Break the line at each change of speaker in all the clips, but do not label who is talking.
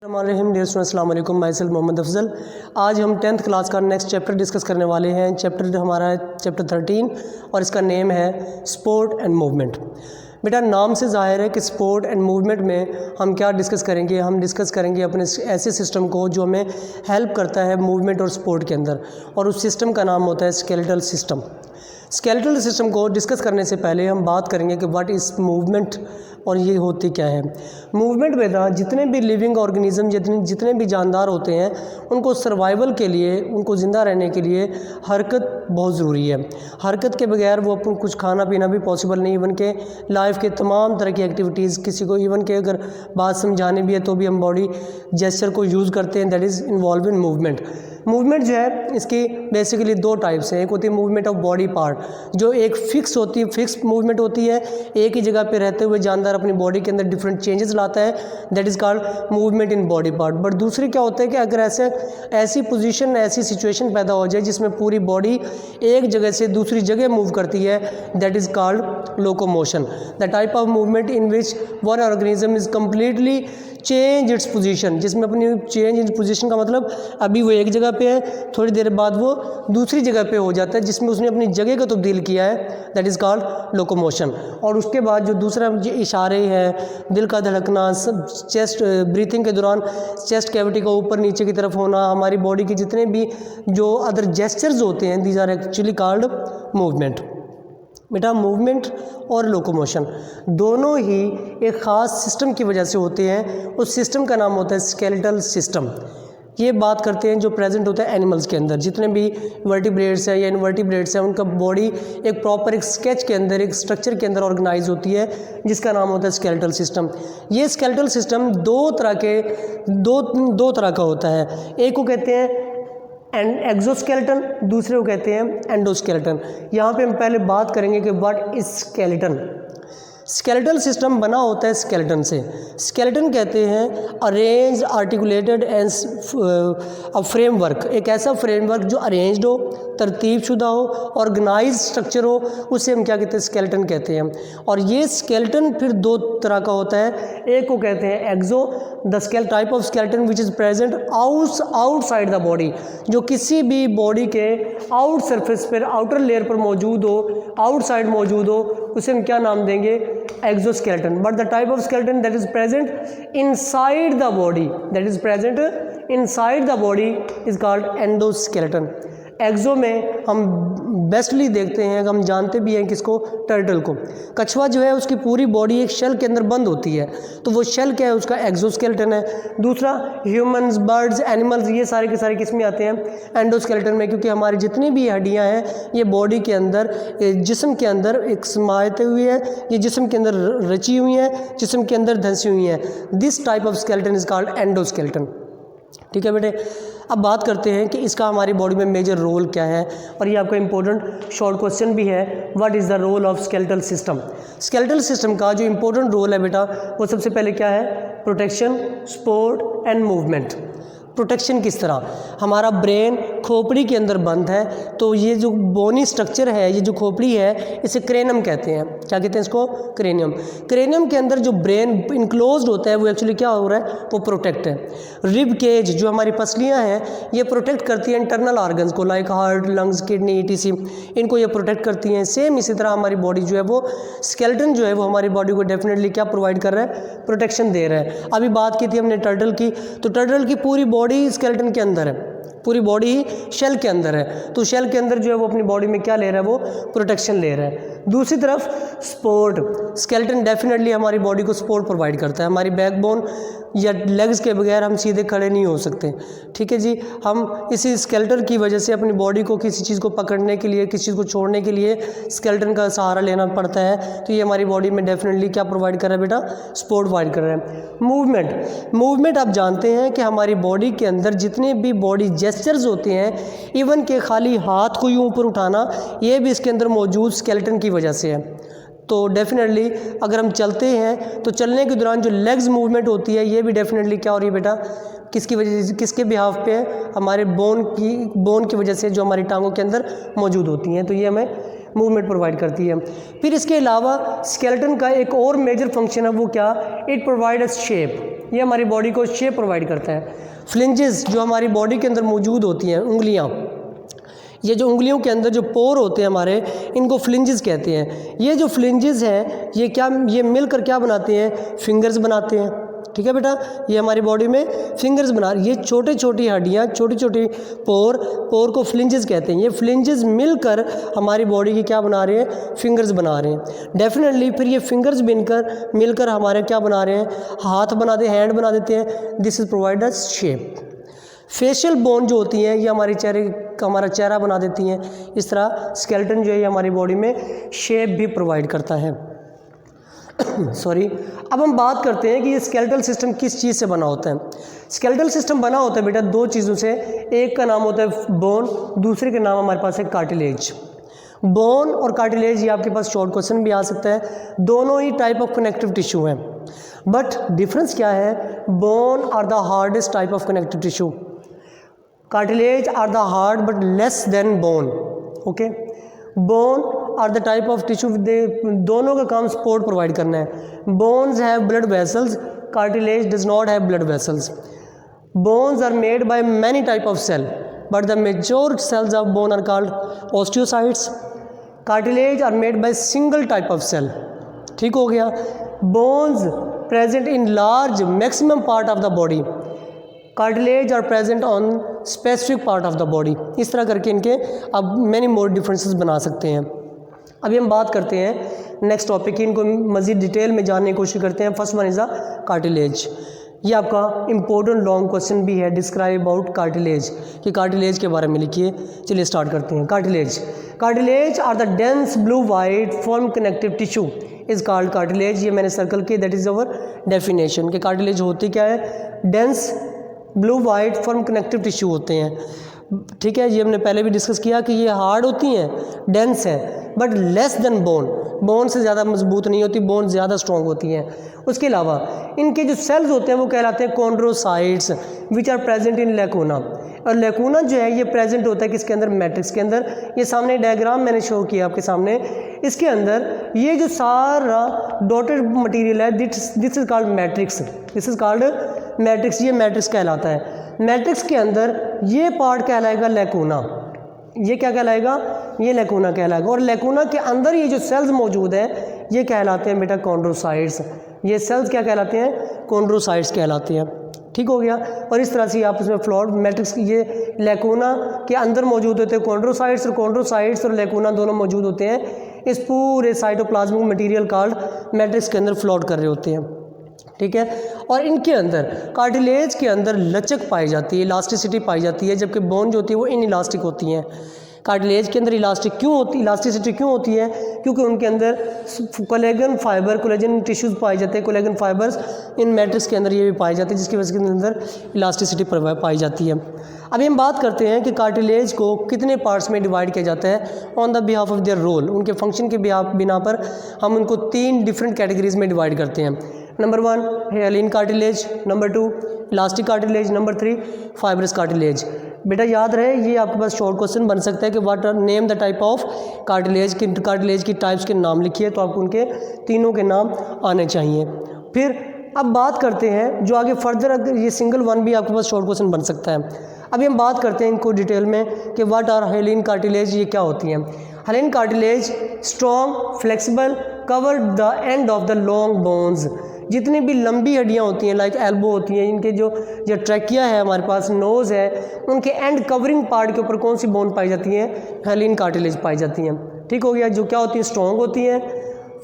अस्सलाम वालेकुम, my self Mohammad Afzal. आज हम 10th क्लास का नेक्स्ट चैप्टर डिस्कस करने वाले हैं। चैप्टर हमारा है चैप्टर 13 और इसका नेम है स्पोर्ट एंड मूवमेंट। बेटा नाम से ज़ाहिर है कि स्पोर्ट एंड मूवमेंट में हम क्या डिस्कस करेंगे। हम डिस्कस करेंगे अपने ऐसे सिस्टम को जो हमें हेल्प करता है मूवमेंट और स्पोर्ट के अंदर, और उस सिस्टम का नाम होता है स्केलेटल सिस्टम। स्केलेटल सिस्टम को डिस्कस करने से पहले हम बात करेंगे कि व्हाट इज़ मूवमेंट और ये होती क्या है। मूवमेंट में ना जितने भी लिविंग ऑर्गेनिज्म जितने भी जानदार होते हैं उनको सर्वाइवल के लिए, उनको ज़िंदा रहने के लिए हरकत बहुत ज़रूरी है। हरकत के बगैर वो अपन कुछ खाना पीना भी पॉसिबल नहीं। इवन के लाइफ के तमाम तरह की एक्टिविटीज़, किसी को इवन के अगर बात समझानी भी है तो भी हम बॉडी जेस्चर को यूज़ करते हैं, that is involve in movement. Movement जो है इसकी बेसिकली दो टाइप्स हैं। एक होती है मूवमेंट ऑफ बॉडी पार्ट, जो एक फिक्स मूवमेंट होती है, एक ही जगह पे रहते हुए जानदार अपनी बॉडी के अंदर डिफरेंट चेंजेस लाता है, that is called movement in body part. But दूसरी क्या होता है कि अगर ऐसी पोजीशन, ऐसी सिचुएशन पैदा हो जाए जिसमें पूरी बॉडी एक जगह से दूसरी जगह मूव करती है, that is called locomotion. The type of movement in which one organism is completely change its position, जिसमें अपनी चेंज इन पोजीशन का मतलब अभी वो एक जगह पे है, थोड़ी देर बाद वो दूसरी जगह पे हो जाता है, जिसमें उसने अपनी जगह को तब्दील किया है, दैट इज़ कॉल्ड लोकोमोशन। और उसके बाद जो दूसरा इशारे हैं, दिल का धड़कना, चेस्ट ब्रीथिंग के दौरान चेस्ट कैविटी का ऊपर नीचे की तरफ होना, हमारी बॉडी के जितने भी जो अदर जेस्चर्स होते हैं, these are actually called movement. बेटा मूवमेंट और लोकोमोशन दोनों ही एक ख़ास सिस्टम की वजह से होते हैं। उस सिस्टम का नाम होता है स्केलेटल सिस्टम। ये बात करते हैं जो प्रेजेंट होता है एनिमल्स के अंदर, जितने भी वर्टिब्रेट्स हैं या इनवर्टिब्रेट्स हैं, उनका बॉडी एक प्रॉपर एक स्केच के अंदर, एक स्ट्रक्चर के अंदर ऑर्गेनाइज होती है, जिसका नाम होता है स्केलेटल सिस्टम। ये स्केलेटल सिस्टम दो तरह का होता है। एक को कहते हैं एक्सोस्केलेटन, दूसरे को कहते हैं एंडोस्केलेटन। यहाँ पे हम पहले बात करेंगे कि what is skeleton. Skeletal system बना होता है स्केलेटन से। स्केलेटन कहते हैं arrange articulated and a framework, एक ऐसा फ्रेमवर्क जो अरेंज्ड हो, तरतीब शुदा हो, ऑर्गेनाइज स्ट्रक्चर हो, उसे हम क्या कहते हैं, स्केलेटन कहते हैं। और ये स्केलेटन फिर दो तरह का होता है। एक को कहते हैं exo, the type of skeleton which is present outside the body, जो किसी भी बॉडी के आउट सरफेस पर, आउटर लेयर पर मौजूद हो, आउटसाइड मौजूद हो, उसे हम क्या नाम देंगे, exoskeleton. But the type of skeleton that is present inside the body is called endoskeleton. Exo में हम बेस्टली देखते हैं, हम जानते भी हैं किसको, टर्टल को। कछुआ जो है उसकी पूरी बॉडी एक शेल के अंदर बंद होती है, तो वो शेल क्या है, उसका एक्सोस्केलेटन है। दूसरा ह्यूमंस, बर्ड्स, एनिमल्स, ये सारे के सारे किस में आते हैं, एंडोस्केलेटन में, क्योंकि हमारी जितनी भी हड्डियां हैं ये बॉडी के अंदर, जिस्म के अंदर एक समाते हुई है, ये जिस्म के अंदर रची हुई हैं, जिस्म के अंदर धंसी हुई हैं। This type of skeleton is called endoskeleton. ठीक है बेटे, अब बात करते हैं कि इसका हमारी बॉडी में मेजर रोल क्या है, और ये आपका इंपॉर्टेंट शॉर्ट क्वेश्चन भी है, what is the role of skeletal system. Skeletal system का जो इंपॉर्टेंट रोल है बेटा, वो सबसे पहले क्या है, protection, sport and movement. Protection किस तरह, हमारा ब्रेन खोपड़ी के अंदर बंद है, तो ये जो बोनी स्ट्रक्चर है, ये जो खोपड़ी है, इसे क्रेनियम कहते हैं। क्या कहते हैं इसको, क्रेनियम। क्रेनियम के अंदर जो ब्रेन इनक्लोज्ड होता है वो एक्चुअली क्या हो रहा है, वो प्रोटेक्ट है। रिब केज जो हमारी पसलियां हैं ये प्रोटेक्ट करती हैं इंटरनल ऑर्गन्स को, like heart, lungs, kidney, etc, इनको ये प्रोटेक्ट करती हैं। सेम इसी तरह हमारी बॉडी जो है वो स्केलेटन जो है वो हमारी बॉडी को डेफिनेटली क्या प्रोवाइड कर रहा है, प्रोटेक्शन दे रहा है। अभी बात की थी हमने टर्टल की, तो टर्टल की पूरी बॉडी स्केलेटन के अंदर है, पूरी बॉडी शेल के अंदर है, तो शेल के अंदर जो है वो अपनी बॉडी में क्या ले रहा है, वो प्रोटेक्शन ले रहा है। दूसरी तरफ स्पोर्ट, स्केलेटन डेफिनेटली हमारी बॉडी को सपोर्ट प्रोवाइड करता है। हमारी बैकबोन या लेग्स के बगैर हम सीधे खड़े नहीं हो सकते। ठीक है जी, हम इसी स्केलेटन की वजह से अपनी बॉडी को किसी चीज़ को पकड़ने के लिए, किसी चीज़ को छोड़ने के लिए स्केलेटन का सहारा लेना पड़ता है। तो ये हमारी बॉडी में डेफिनेटली क्या प्रोवाइड कर रहा है बेटा, सपोर्ट प्रोवाइड कर रहा है। मूवमेंट आप जानते हैं कि हमारी बॉडी के अंदर जितने भी बॉडी जेस्चर्स होते हैं, इवन के खाली हाथ को यूँ ऊपर उठाना, ये भी इसके अंदर मौजूद स्केलेटन की वजह से है। तो डेफिनेटली अगर हम चलते हैं तो चलने के दौरान जो लेग्स मूवमेंट होती है, ये भी डेफिनेटली क्या हो रही है बेटा, किसकी वजह से, किसके बिहाफ पे है, हमारे बोन की वजह से, जो हमारी टांगों के अंदर मौजूद होती हैं। तो ये हमें मूवमेंट प्रोवाइड करती है। फिर इसके अलावा स्केलेटन का एक और मेजर फंक्शन है, वो क्या, इट प्रोवाइड अ शेप। ये हमारी बॉडी को शेप प्रोवाइड करता है। फ्लिंजेस जो हमारी बॉडी के अंदर मौजूद होती हैं, उंगलियां, ये जो उंगलियों के अंदर जो पोर होते हैं हमारे, इनको फ्लिंजेस कहते हैं। ये जो फ्लिंजेस हैं ये मिलकर क्या बनाते हैं, फिंगर्स बनाते हैं। ठीक है बेटा, ये हमारी बॉडी में फिंगर्स बना, ये छोटे छोटी हड्डियाँ, छोटी छोटी पोर को फ्लिंजेस कहते हैं। ये फ्लिंजेस मिलकर हमारी बॉडी की क्या बना रहे हैं, फिंगर्स बना रहे हैं। डेफिनेटली फिर ये फिंगर्स मिलकर हमारे क्या बना रहे हैं, हाथ बनाते हैं, हैंड बना देते हैं। This is provide a shape. Facial bone जो होती हैं ये हमारा चेहरा बना देती हैं। इस तरह स्केलेटन जो है ये हमारी बॉडी में शेप भी प्रोवाइड करता है। सॉरी, अब हम बात करते हैं कि ये स्केलेटल सिस्टम किस चीज़ से बना होता है। स्केलेटल सिस्टम बना होता है बेटा दो चीज़ों से, एक का नाम होता है बोन, दूसरे का नाम हमारे पास है कार्टिलेज। बोन और कार्टिलेज, ये आपके पास शॉर्ट क्वेश्चन भी आ सकता है, दोनों ही टाइप ऑफ कनेक्टिव टिश्यू हैं। बट डिफरेंस क्या है, bone are the hardest type of connective tissue, cartilage are the hard but less than bone. Okay, bone are the type of tissue, दोनों का काम सपोर्ट प्रोवाइड करना है। Bones have blood vessels, cartilage does not have blood vessels. Bones are made by many type of cell but the major cells of bone are called osteocytes. Cartilage are made by single type of cell. ठीक हो गया। Bones present in large maximum part of the body, cartilage are present on specific part of the body. इस तरह करके इनके अब many more differences बना सकते हैं। अभी हम बात करते हैं नेक्स्ट टॉपिक की, इनको मज़ीद डिटेल में जानने की कोशिश करते हैं। First one is the cartilage. ये आपका इंपॉर्टेंट लॉन्ग क्वेश्चन भी है, डिस्क्राइब अबाउट कार्टिलेज, कि कार्टिलेज के बारे में लिखिए। चलिए स्टार्ट करते हैं। Cartilage are the dense blue white form connective tissue is called cartilage. ये मैंने सर्कल की, दैट इज़ अवर डेफिनेशन कि कार्टिलेज होती क्या है, dense blue white form connective tissue होते हैं। ठीक है, ये हमने पहले भी डिस्कस किया कि ये हार्ड होती हैं, डेंस है, बट लेस देन बोन से ज़्यादा मजबूत नहीं होती, बोन ज़्यादा स्ट्रॉन्ग होती हैं। उसके अलावा इनके जो सेल्स होते हैं वो कहलाते हैं chondrocytes which are present in lacuna. और लैकूना जो है ये प्रेजेंट होता है किसके अंदर, मैट्रिक्स के अंदर। ये सामने डायग्राम मैंने शो किया आपके सामने, इसके अंदर ये जो सारा डॉटेड मटेरियल है this is called matrix, this is called matrix. ये मैट्रिक्स कहलाता है। मैट्रिक्स के अंदर ये पार्ट कहलाएगा लैकूना। ये क्या कहलाएगा, ये लैकूना कहलाएगा। और लैकूना के अंदर ये जो सेल्स मौजूद हैं ये कहलाते हैं बेटा कॉन्ड्रोसाइट्स। ये सेल्स क्या कहलाते हैं, कॉन्ड्रोसाइट्स कहलाते हैं। ठीक हो गया। और इस तरह से आप इसमें फ्लोर मैट्रिक्स, ये लैकूना के अंदर मौजूद होते हैं कॉन्ड्रोसाइट्स, और कॉन्ड्रोसाइट्स और लैकूना दोनों मौजूद होते हैं इस पूरे साइटोप्लाज्मिक मटेरियल कॉल्ड मैट्रिक्स के अंदर फ्लोट कर रहे होते हैं। ठीक है। और इनके अंदर कार्टिलेज के अंदर लचक पाई जाती है, इलास्टिसिटी पाई जाती है, जबकि बोन जो होती है वो इनइलास्टिक होती हैं। कार्टिलेज के अंदर इलास्टिसिटी क्यों होती है, क्योंकि उनके अंदर कोलेजन फाइबर, कोलेजन टिश्यूज़ पाए जाते हैं, कोलेजन फाइबर्स इन मैट्रिक्स के अंदर ये भी पाए जाते हैं, जिसकी वजह से अंदर इलास्टिसिटी पाई जाती है। अभी हम बात करते हैं कि कार्टिलेज को कितने पार्ट्स में डिवाइड किया जाता है on the behalf of their role. उनके फंक्शन के बिना पर हम उनको 3 डिफरेंट कैटेगरीज में डिवाइड करते हैं। Number 1 hyaline cartilage, number 2 elastic cartilage, number 3 fibrous cartilage. बेटा याद रहे, ये आपके पास शॉर्ट क्वेश्चन बन सकता है कि what are name the type of cartilage की टाइप्स के नाम लिखिए, तो आपको उनके तीनों के नाम आने चाहिए। फिर अब बात करते हैं जो आगे फर्दर, अगर ये सिंगल वन भी आपके पास शॉर्ट क्वेश्चन बन सकता है। अभी हम बात करते हैं इनको डिटेल में कि व्हाट आर हेलिन कार्टिलेज, ये क्या होती हैं। Hyaline cartilage strong flexible cover the end of the long bones. जितनी भी लंबी हड्डियाँ होती हैं लाइक एल्बो होती हैं, इनके जो ट्रैकिया है, हमारे पास नोज़ है, उनके एंड कवरिंग पार्ट के ऊपर कौन सी बोन पाई जाती हैं, हेलिन कार्टिलेज पाई जाती हैं। ठीक हो गया। जो क्या होती हैं, स्ट्रॉन्ग होती हैं,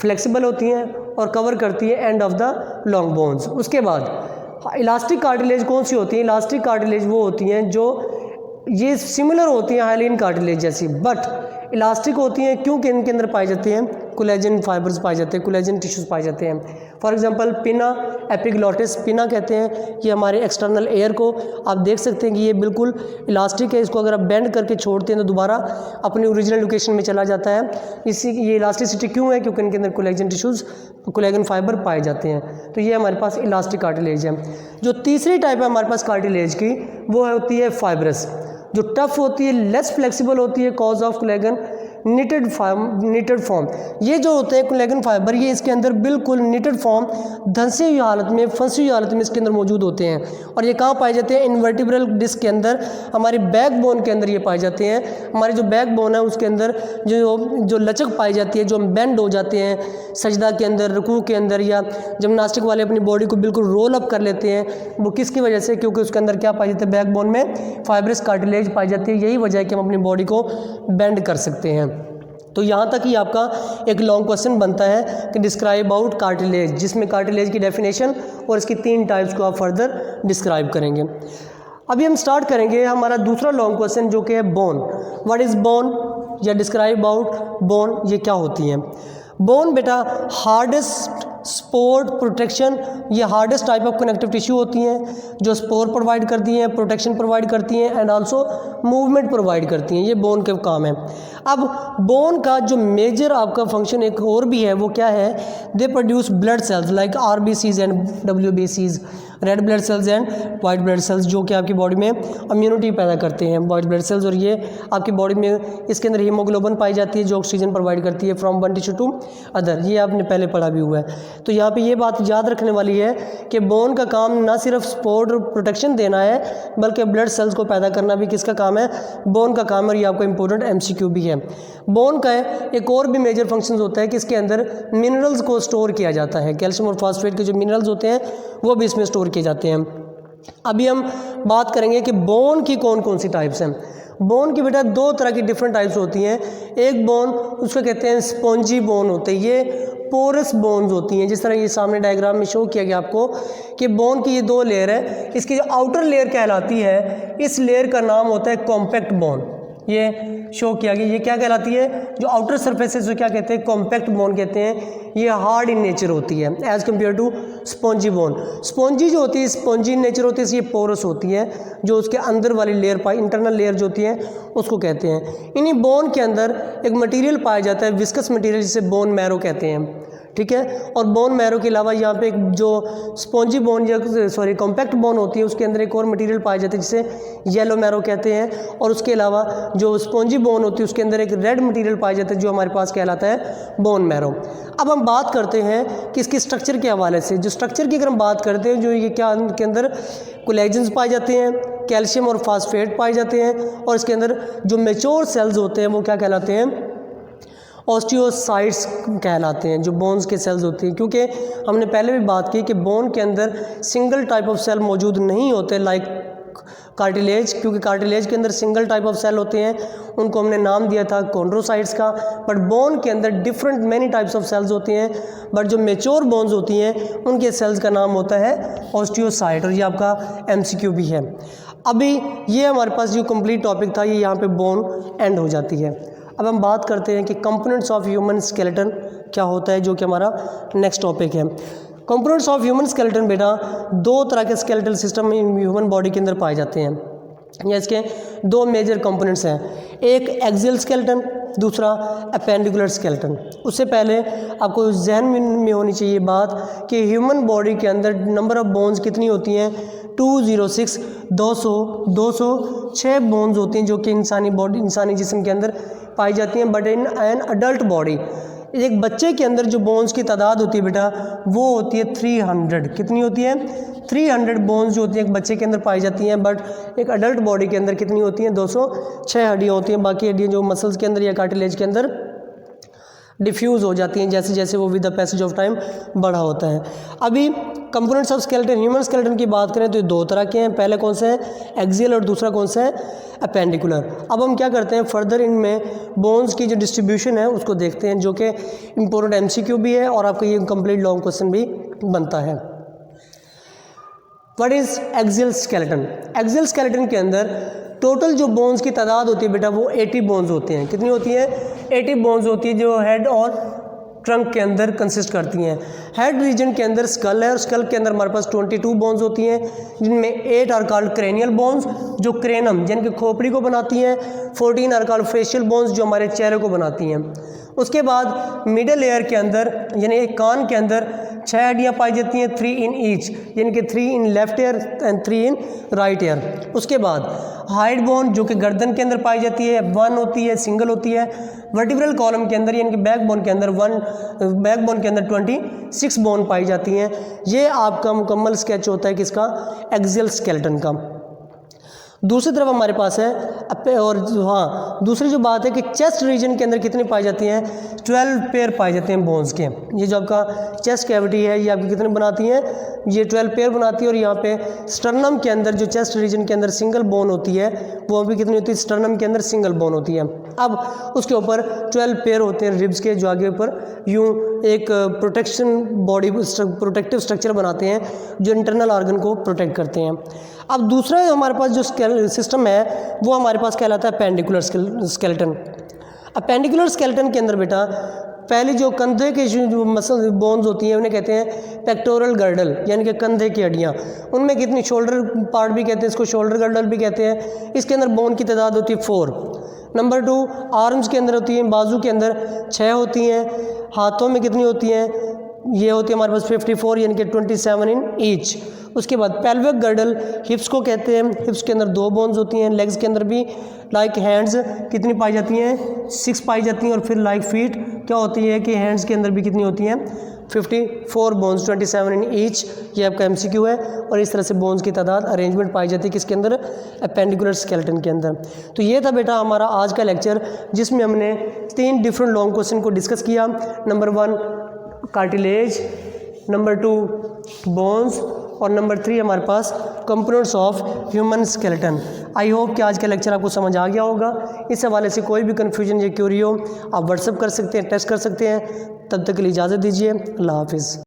फ्लेक्सिबल होती हैं और कवर करती है and of the long bones. उसके बाद इलास्टिक कार्टिलेज कौन सी होती हैं, इलास्टिक कार्टिलेज वो होती हैं जो ये सिमिलर होती हैं हेलिन कार्टिलेज जैसी, बट इलास्टिक होती हैं क्योंकि इनके अंदर पाई जाती हैं कोलेजन फाइबर्स पाए जाते हैं, कोलेजन टिश्यूज़ पाए जाते हैं। फॉर एग्जांपल पिना एपिग्लोटिस, पिना कहते हैं कि हमारे एक्सटर्नल एयर को आप देख सकते हैं कि ये बिल्कुल इलास्टिक है, इसको अगर आप बेंड करके छोड़ते हैं तो दोबारा अपनी ओरिजिनल लोकेशन में चला जाता है। ये इलास्टिसिटी क्यों है, क्योंकि इनके अंदर कोलेजन टिश्यूज़, कोलेजन फाइबर पाए जाते हैं। तो ये हमारे पास इलास्टिक कार्टिलेज है। जो तीसरी टाइप है हमारे पास कार्टिलेज की, वो होती है फाइब्रस, जो टफ होती है, लेस फ्लेक्सिबल होती है, cause of collagen knitted form. ये जो होते हैं कोलेजन फाइबर, ये इसके अंदर बिल्कुल निटेड फॉर्म, धंसी हुई हालत में, फंसी हुई हालत में इसके अंदर मौजूद होते हैं। और ये कहाँ पाए जाते हैं? इनवर्टिब्रल डिस्क के अंदर, हमारी बैकबोन के अंदर ये पाए जाते हैं। हमारी जो बैकबोन है उसके अंदर जो लचक पाई जाती है, जो हम बेंड हो जाते हैं सजदा के अंदर, रुकू के अंदर, या जिम्नास्टिक वाले अपनी बॉडी को बिल्कुल रोल अप कर लेते हैं, वो किसकी वजह से? क्योंकि उसके अंदर क्या पाई जाती है? बैकबोन में फाइब्रस कार्टिलेज पाई जाती है। यही वजह है कि हम अपनी बॉडी को बेंड कर सकते हैं। तो यहाँ तक ही आपका एक लॉन्ग क्वेश्चन बनता है कि डिस्क्राइब आउट कार्टिलेज, जिसमें कार्टिलेज की डेफिनेशन और इसकी 3 टाइप्स को आप फर्दर डिस्क्राइब करेंगे। अभी हम स्टार्ट करेंगे हमारा दूसरा लॉन्ग क्वेश्चन, जो कि है बोन। व्हाट इज़ बोन, या डिस्क्राइब आउट बोन, ये क्या होती है? बोन बेटा हार्डेस्ट सपोर्ट प्रोटेक्शन, ये hardest type of connective tissue होती हैं जो सपोर्ट प्रोवाइड करती हैं, प्रोटेक्शन प्रोवाइड करती हैं एंड आल्सो मूवमेंट प्रोवाइड करती हैं। ये बोन के काम है। अब बोन का जो मेजर आपका फंक्शन एक और भी है, वो क्या है? They produce blood cells like RBCs and WBCs, red blood cells and white blood cells, जो कि आपकी बॉडी में इम्यूनिटी पैदा करते हैं, वाइट ब्लड सेल्स। और ये आपकी बॉडी में इसके अंदर हीमोग्लोबिन पाई जाती है जो ऑक्सीजन प्रोवाइड करती है from one tissue to other. ये आपने पहले पढ़ा भी हुआ है। तो यहाँ पे ये बात याद रखने वाली है कि बोन का काम ना सिर्फ सपोर्ट और प्रोटेक्शन देना है, बल्कि ब्लड सेल्स को पैदा करना भी किसका काम है? बोन का काम है। और ये आपका इंपॉर्टेंट MCQ भी है। बोन का एक और भी मेजर फंक्शन होता है कि इसके अंदर मिनरल्स को स्टोर किया जाता है। कैल्शियम और फास्फेट के जो मिनरल्स होते हैं वो भी इसमें स्टोर किए जाते हैं। अभी हम बात करेंगे कि बोन की कौन कौन सी टाइप्स हैं। बोन की बेटा 2 तरह की डिफरेंट टाइप्स होती हैं। एक बोन उसको कहते हैं स्पॉन्जी बोन होते हैं, ये पोरस बोन्स होती हैं। जिस तरह ये सामने डायग्राम में शो किया गया आपको कि बोन की ये 2 लेयर है। इसकी जो आउटर लेयर कहलाती है, इस लेयर का नाम होता है कॉम्पैक्ट बोन। ये शो किया गया, ये क्या कहलाती है? जो आउटर सरफेस है जो क्या कहते हैं? कॉम्पैक्ट बोन कहते हैं। ये हार्ड इन नेचर होती है as compare to spongy bone. Spongy जो होती है, स्पॉन्जी इन नेचर होती है, ये पोरस होती है। जो उसके अंदर वाली लेयर इंटरनल लेयर जो होती है उसको कहते हैं। इन्हीं बोन के अंदर एक मटेरियल पाया जाता है, विस्कस मटेरियल, जिसे बोन मैरो कहते हैं। ठीक है। और बोन मैरो के अलावा यहाँ पे जो स्पॉन्जी बोन या कॉम्पैक्ट बोन होती है, उसके अंदर एक और मटेरियल पाया जाता है जिसे येलो मैरो कहते हैं। और उसके अलावा जो स्पॉन्जी बोन होती है उसके अंदर एक रेड मटेरियल पाया जाता है जो हमारे पास कहलाता है बोन मैरो। अब हम बात करते हैं कि इसके स्ट्रक्चर के हवाले से। जो स्ट्रक्चर की अगर हम बात करते हैं, जो ये क्या के अंदर कोलेजन्स पाए जाते हैं, कैल्शियम और फास्फेट पाए जाते हैं। और इसके अंदर जो मैच्योर सेल्स होते हैं वो क्या कहलाते हैं? ऑस्टियोसाइट्स कहलाते हैं, जो बोन्स के सेल्स होती हैं। क्योंकि हमने पहले भी बात की कि बोन के अंदर सिंगल टाइप ऑफ सेल मौजूद नहीं होते लाइक कार्टिलेज, क्योंकि कार्टिलेज के अंदर सिंगल टाइप ऑफ सेल होते हैं, उनको हमने नाम दिया था कॉन्ड्रोसाइट्स का। बट बोन के अंदर different many types of cells होती हैं। बट जो मैच्योर बोन्स होती हैं उनके सेल्स का नाम होता है ऑस्टियोसाइट। और ये आपका MCQ भी है। अभी ये हमारे पास जो कंप्लीट टॉपिक था, ये यहाँ पे बोन एंड हो जाती है। अब हम बात करते हैं कि कंपोनेंट्स ऑफ ह्यूमन स्केलेटन क्या होता है, जो कि हमारा नेक्स्ट टॉपिक है। कंपोनेंट्स ऑफ ह्यूमन स्केलेटन बेटा 2 तरह के स्केलेटल सिस्टम ह्यूमन बॉडी के अंदर पाए जाते हैं, या इसके 2 मेजर कंपोनेंट्स हैं। एक एक्सियल स्केलेटन, दूसरा अपेंडिकुलर स्केलेटन। उससे पहले आपको जहन में होनी चाहिए बात कि ह्यूमन बॉडी के अंदर नंबर ऑफ बोन्स कितनी होती हैं? 206 206 बोन्स होती हैं जो कि इंसानी जिस्म के अंदर पाई जाती हैं। But in an adult body, एक बच्चे के अंदर जो बोन्स की तादाद होती है बेटा वो होती है 300। कितनी होती है? 300 बोन्स जो होती हैं एक बच्चे के अंदर पाई जाती हैं। बट एक अडल्ट बॉडी के अंदर कितनी होती हैं? 206 हड्डियाँ होती हैं। बाकी हड्डियाँ जो मसल्स के अंदर या कार्टिलेज के अंदर डिफ्यूज़ हो जाती हैं जैसे जैसे वो with the passage of time बढ़ा होता है। अभी components of skeleton, human skeleton की बात करें तो ये 2 तरह के हैं। पहले कौन सा है? एक्सियल, और दूसरा कौन सा है? अपेंडिकुलर। अब हम क्या करते हैं, फर्दर इनमें बोन्स की जो डिस्ट्रीब्यूशन है उसको देखते हैं, जो कि इंपॉर्टेंट MCQ भी है और आपका ये कंप्लीट लॉन्ग क्वेश्चन भी बनता है। What is axial skeleton? Axial skeleton के अंदर टोटल जो बोन्स की तादाद होती है बेटा वो 80 बोन्स होते हैं। कितनी होती है? 80 बोन्स होती है जो हेड और ट्रंक के अंदर कंसिस्ट करती हैं। हेड रीजन के अंदर स्कल है और स्कल के अंदर हमारे पास 22 बोन्स होती हैं, जिनमें 8 आर कॉल्ड क्रेनियल बोन्स जो क्रेनम यानी कि खोपड़ी को बनाती हैं। 14 आर कॉल्ड फेशियल बोन्स जो हमारे चेहरे को बनाती हैं। उसके बाद मिडल लेयर के अंदर यानी एक कान के अंदर 6 हड्डियाँ पाई जाती हैं, 3 इन ईच, यानी कि 3 in left ear and 3 in right year. उसके बाद हाइड बोन जो कि गर्दन के अंदर पाई जाती है 1 होती है, सिंगल होती है। वर्टिब्रल कॉलम के अंदर यानी कि बैक बोन के अंदर 26 बोन पाई जाती हैं। ये आपका मुकम्मल स्केच होता है किसका, एक्सियल स्केलेटन का। दूसरी तरफ हमारे पास है और हाँ दूसरी जो बात है कि चेस्ट रीजन के अंदर कितनी पाई जाती हैं, 12 पेयर पाए जाते हैं बोन्स के। ये जो आपका चेस्ट कैविटी है ये आपकी कितने बनाती हैं, ये 12 पेयर बनाती है। और यहाँ पे स्टर्नम के अंदर जो चेस्ट रीजन के अंदर सिंगल बोन होती है वो भी कितनी होती है, स्टर्नम के अंदर सिंगल बोन होती है। अब उसके ऊपर 12 पेयर होते हैं रिब्स के, जो आगे ऊपर यूँ एक प्रोटेक्टिव स्ट्रक्चर बनाते हैं जो इंटरनल ऑर्गन को प्रोटेक्ट करते हैं। अब दूसरा हमारे पास जो सिस्टम है वो हमारे पास कहलाता है पेंडिकुलर स्केलेटन। अब पेंडिकुलर स्केलेटन के अंदर बेटा पहले जो कंधे के जो मसल बोन्स होती हैं उन्हें कहते हैं पेक्टोरल गर्डल, यानी कि कंधे की हड्डियाँ। उनमें कितनी, शोल्डर पार्ट भी कहते हैं इसको, शोल्डर गर्डल भी कहते हैं। इसके अंदर बोन की तादाद होती है 4। नंबर 2 आर्म्स के अंदर होती हैं, बाजू के अंदर 6 होती हैं। हाथों में कितनी होती हैं, ये होती है हमारे पास 54 यानी कि 27 इन ईच। उसके बाद पेल्विक गर्डल हिप्स को कहते हैं, हिप्स के अंदर 2 बोन्स होती हैं। लेग्स के अंदर भी लाइक हैंड्स कितनी पाई जाती हैं, 6 पाई जाती हैं। और फिर लाइक फीट क्या होती है कि हैंड्स के अंदर भी कितनी होती हैं, 54 बोन्स, 27 इन ईच। ये आपका MCQ है। और इस तरह से बोन्स की तादाद अरेंजमेंट पाई जाती है किसके अंदर, अपेंडिकुलर स्केलेटन के अंदर। तो ये था बेटा हमारा आज का लेक्चर जिसमें हमने 3 डिफरेंट लॉन्ग क्वेश्चन को डिस्कस किया। नंबर 1 कार्टिलेज, नंबर 2 बोन्स और नंबर 3 हमारे पास components of human skeleton. I hope कि आज का लेक्चर आपको समझ आ गया होगा। इस हवाले से कोई भी कन्फ्यूजन या क्यूरी हो आप व्हाट्सअप कर सकते हैं, टेक्स्ट कर सकते हैं। तब तक के लिए इजाज़त दीजिए। अल्लाह हाफिज़।